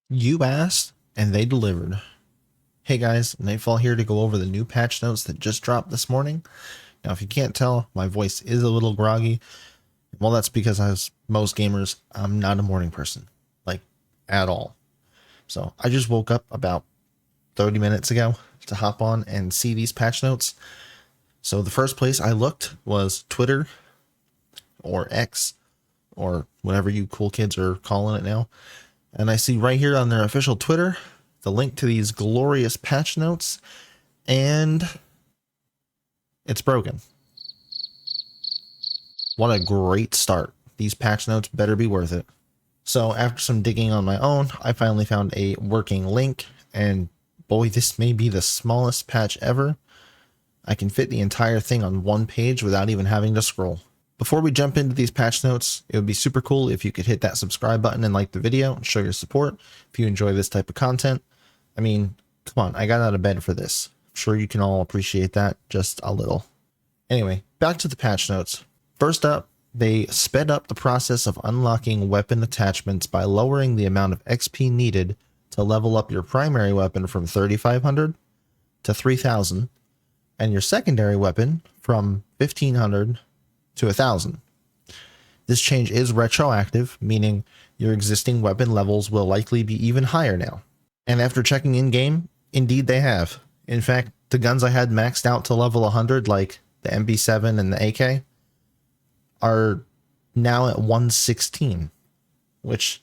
You asked, and they delivered. Hey guys, Nightfall here to go over the new patch notes that just dropped this morning. Now, if you can't tell, my voice is a little groggy. Well, that's because, as most gamers, I'm not a morning person, like, at all. So I just woke up about 30 minutes ago to hop on and see these patch notes. So the first place I looked was Twitter, or X, or whatever you cool kids are calling it now. And I see right here on their official Twitter the link to these glorious patch notes, and it's broken. What a great start. These patch notes better be worth it. So after some digging on my own, I finally found a working link, and boy, this may be the smallest patch ever. I can fit the entire thing on one page without even having to scroll. Before we jump into these patch notes, it would be super cool if you could hit that subscribe button and like the video and show your support if you enjoy this type of content. I mean, come on, I got out of bed for this. I'm sure you can all appreciate that just a little. Anyway, back to the patch notes. First up, they sped up the process of unlocking weapon attachments by lowering the amount of XP needed to level up your primary weapon from 3,500 to 3,000, and your secondary weapon from 1,500 to 1,000. This change is retroactive, meaning your existing weapon levels will likely be even higher now. And after checking in-game, indeed they have. In fact, the guns I had maxed out to level 100, like the MP7 and the AK, are now at 116, which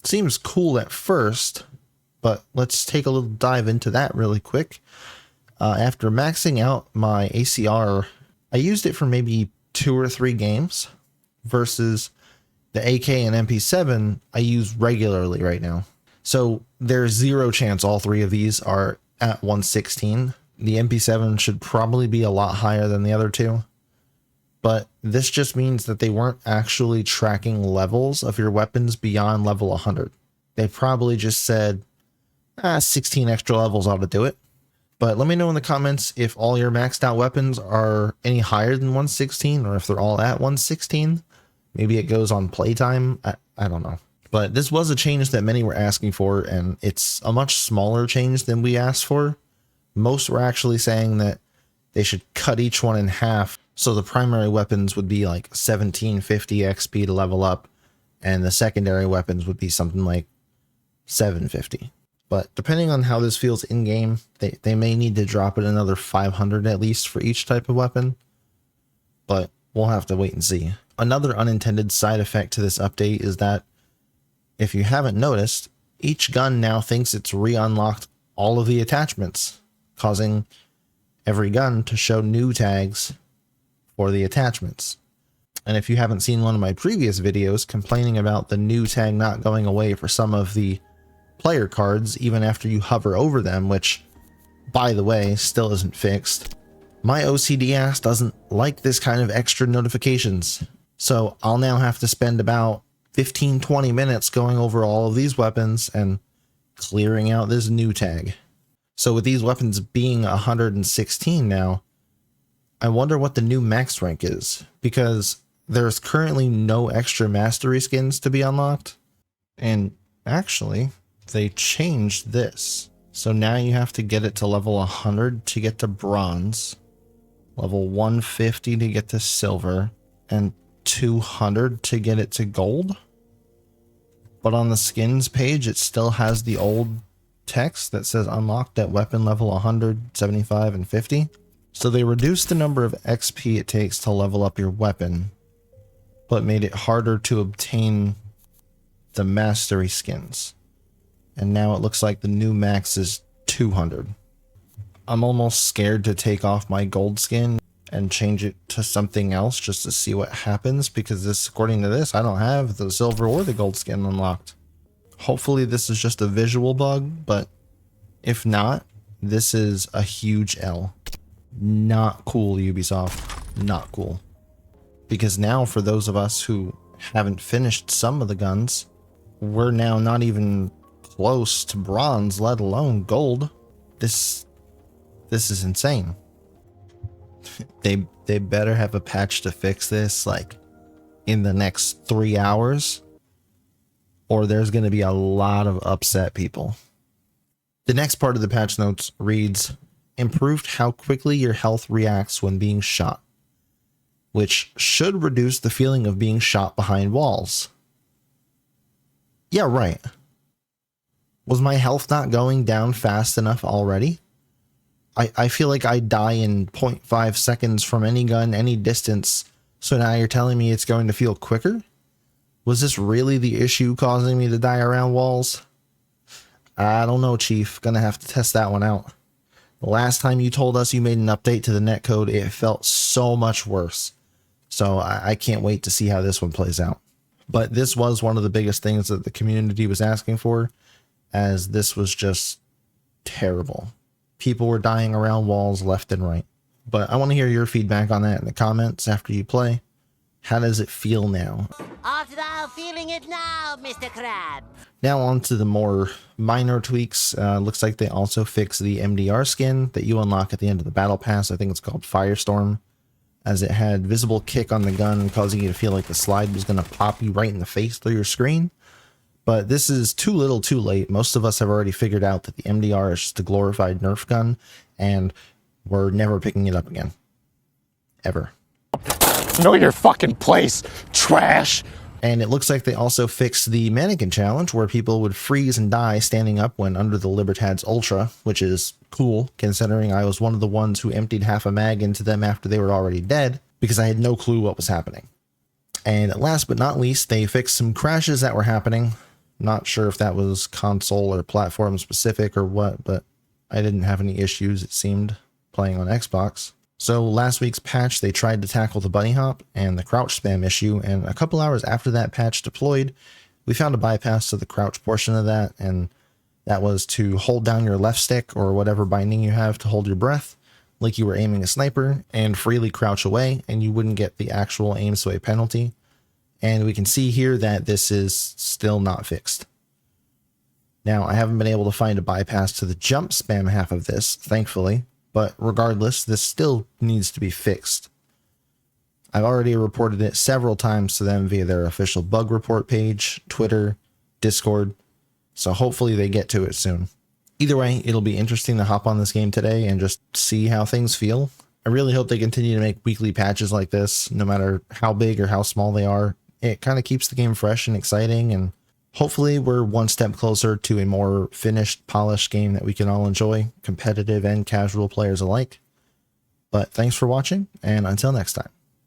seems cool at first, but let's take a little dive into that really quick. After maxing out my ACR, I used it for maybe 2 or 3 games, versus the AK and MP7 I use regularly right now. So there's zero chance all 3 of these are at 116. The MP7 should probably be a lot higher than the other 2. But this just means that they weren't actually tracking levels of your weapons beyond level 100. They probably just said, 16 extra levels ought to do it. But let me know in the comments if all your maxed out weapons are any higher than 116, or if they're all at 116. Maybe it goes on playtime. I don't know. But this was a change that many were asking for, and it's a much smaller change than we asked for. Most were actually saying that they should cut each one in half, so the primary weapons would be like 1750 XP to level up, and the secondary weapons would be something like 750. But depending on how this feels in-game, they may need to drop it another 500 at least for each type of weapon. But we'll have to wait and see. Another unintended side effect to this update is that, if you haven't noticed, each gun now thinks it's re-unlocked all of the attachments, causing every gun to show new tags for the attachments. And if you haven't seen one of my previous videos complaining about the new tag not going away for some of the player cards even after you hover over them, which, by the way, still isn't fixed, my OCD ass doesn't like this kind of extra notifications. So I'll now have to spend about 15-20 minutes going over all of these weapons and clearing out this new tag. So with these weapons being 116 now, I wonder what the new max rank is, because there's currently no extra mastery skins to be unlocked. And actually, they changed this. So now you have to get it to level 100 to get to bronze, level 150 to get to silver, and 200 to get it to gold. But on the skins page, it still has the old text that says unlocked at weapon level 100, 75, and 50. So they reduced the number of XP it takes to level up your weapon, but made it harder to obtain the mastery skins. And now it looks like the new max is 200. I'm almost scared to take off my gold skin and change it to something else just to see what happens, because this, according to this, I don't have the silver or the gold skin unlocked. Hopefully this is just a visual bug, but if not, this is a huge L. Not cool, Ubisoft. Not cool. Because now, for those of us who haven't finished some of the guns, we're now not even close to bronze, let alone gold. This is insane. They better have a patch to fix this, like, in the next 3 hours, or there's going to be a lot of upset people. The next part of the patch notes reads, improved how quickly your health reacts when being shot, which should reduce the feeling of being shot behind walls. Yeah, right. Was my health not going down fast enough already? I feel like I die in 0.5 seconds from any gun, any distance, so now you're telling me it's going to feel quicker? Was this really the issue causing me to die around walls? I don't know, Chief. Gonna have to test that one out. The last time you told us you made an update to the netcode, it felt so much worse. So I can't wait to see how this one plays out. But this was one of the biggest things that the community was asking for, as this was just terrible. People were dying around walls left and right. But I want to hear your feedback on that in the comments after you play. How does it feel now? Art thou feeling it now, Mr. Crab? Now on to the more minor tweaks. Looks like they also fixed the MDR skin that you unlock at the end of the battle pass. I think it's called Firestorm, as it had visible kick on the gun, causing you to feel like the slide was going to pop you right in the face through your screen. But this is too little too late. Most of us have already figured out that the MDR is just a glorified Nerf gun, and we're never picking it up again. Ever. Know your fucking place, trash! And it looks like they also fixed the mannequin challenge, where people would freeze and die standing up when under the Libertad's Ultra, which is cool, considering I was one of the ones who emptied half a mag into them after they were already dead, because I had no clue what was happening. And last but not least, they fixed some crashes that were happening. Not sure if that was console or platform specific or what, but I didn't have any issues, it seemed, playing on Xbox. So last week's patch, they tried to tackle the bunny hop and the crouch spam issue, and a couple hours after that patch deployed, we found a bypass to the crouch portion of that, and that was to hold down your left stick or whatever binding you have to hold your breath, like you were aiming a sniper, and freely crouch away, and you wouldn't get the actual aim sway penalty. And we can see here that this is still not fixed. Now, I haven't been able to find a bypass to the jump spam half of this, thankfully, but regardless, this still needs to be fixed. I've already reported it several times to them via their official bug report page, Twitter, Discord, so hopefully they get to it soon. Either way, it'll be interesting to hop on this game today and just see how things feel. I really hope they continue to make weekly patches like this, no matter how big or how small they are. It kind of keeps the game fresh and exciting, and hopefully we're one step closer to a more finished, polished game that we can all enjoy, competitive and casual players alike. But thanks for watching, and until next time.